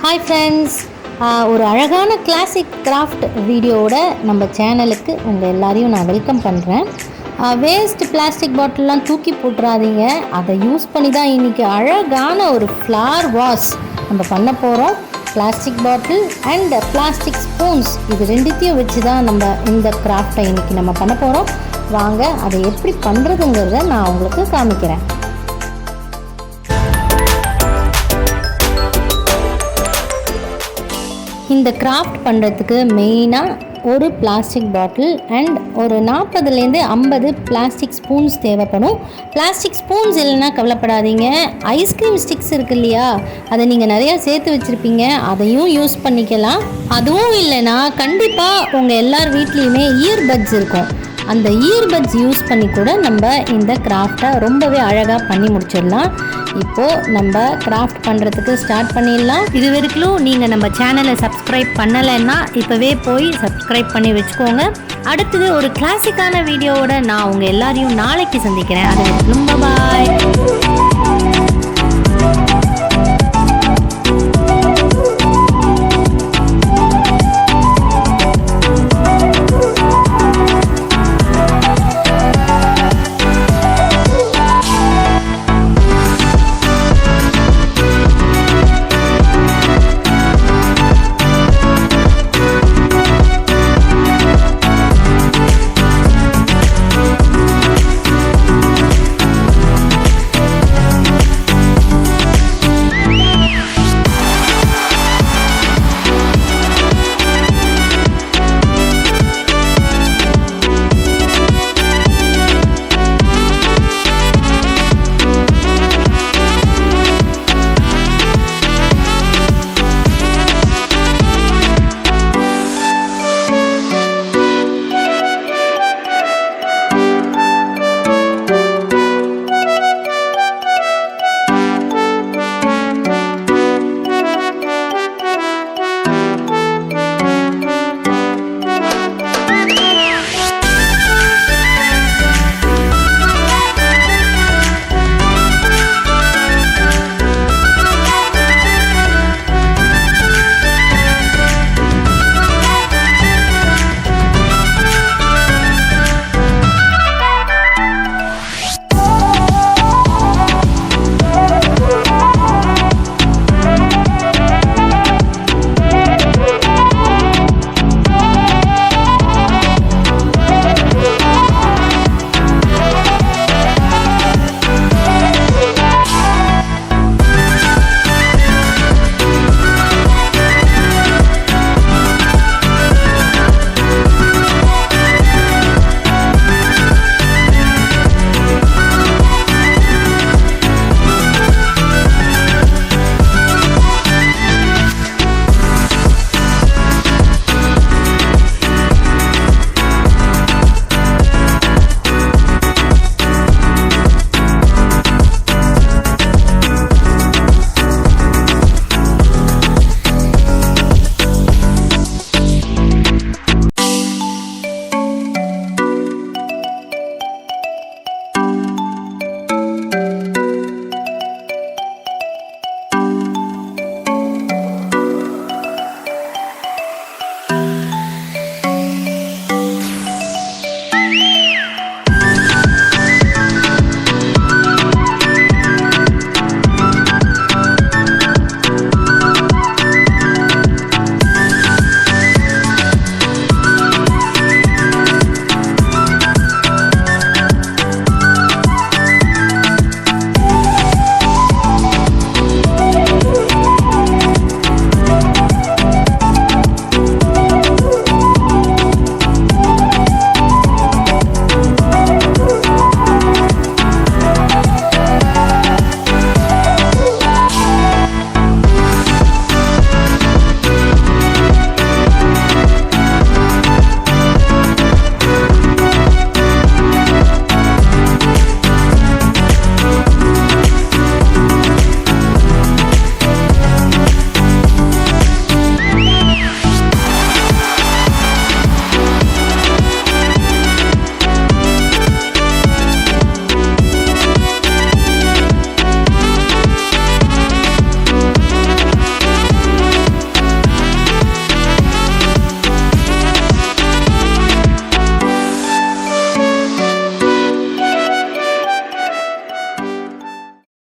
Hi friends, ஒரு அழகான classic craft வீடியோவோட நம்ம சேனலுக்கு உங்கள் எல்லாரையும் நான் வெல்கம் பண்ணுறேன். வேஸ்ட் பிளாஸ்டிக் பாட்டில்லாம் தூக்கி போட்டுறாதீங்க. அதை யூஸ் பண்ணி தான் இன்றைக்கி அழகான ஒரு ஃப்ளார் வாஸ் நம்ம பண்ண போகிறோம். Plastic bottle and plastic spoons இது ரெண்டுத்தையும் வச்சு தான் நம்ம இந்த கிராஃப்டை இன்றைக்கி நம்ம பண்ண போகிறோம். வாங்க அதை எப்படி பண்ணுறதுங்கிறத நான் உங்களுக்கு காமிக்கிறேன். இந்த கிராஃப்ட் பண்ணுறதுக்கு மெயினாக ஒரு பிளாஸ்டிக் பாட்டில் அண்ட் ஒரு 40லேருந்து 50 பிளாஸ்டிக் ஸ்பூன்ஸ் தேவைப்படும். பிளாஸ்டிக் ஸ்பூன்ஸ் இல்லைன்னா கவலைப்படாதீங்க. ஐஸ்கிரீம் ஸ்டிக்ஸ் இருக்கு இல்லையா, அதை நீங்கள் நிறையா சேர்த்து வச்சுருப்பீங்க, அதையும் யூஸ் பண்ணிக்கலாம். அதுவும் இல்லைன்னா கண்டிப்பாக உங்கள் எல்லார் வீட்லேயுமே இயர்பட்ஸ் இருக்கும். அந்த இயர்பட்ஸ் யூஸ் பண்ணி கூட நம்ம இந்த கிராஃப்டை ரொம்பவே அழகாக பண்ணி முடிச்சிடலாம். இப்போது நம்ம கிராஃப்ட் பண்ணுறதுக்கு ஸ்டார்ட் பண்ணிடலாம். இது வரைக்கும் நீங்கள் நம்ம சேனலை சப்ஸ்கிரைப் பண்ணலைன்னா இப்போவே போய் சப்ஸ்கிரைப் பண்ணி வச்சுக்கோங்க. அடுத்தது ஒரு கிளாசிக்கான வீடியோவோட நான் உங்கள் எல்லாரையும் நாளைக்கு சந்திக்கிறேன். அது வரைக்கும் பாய்.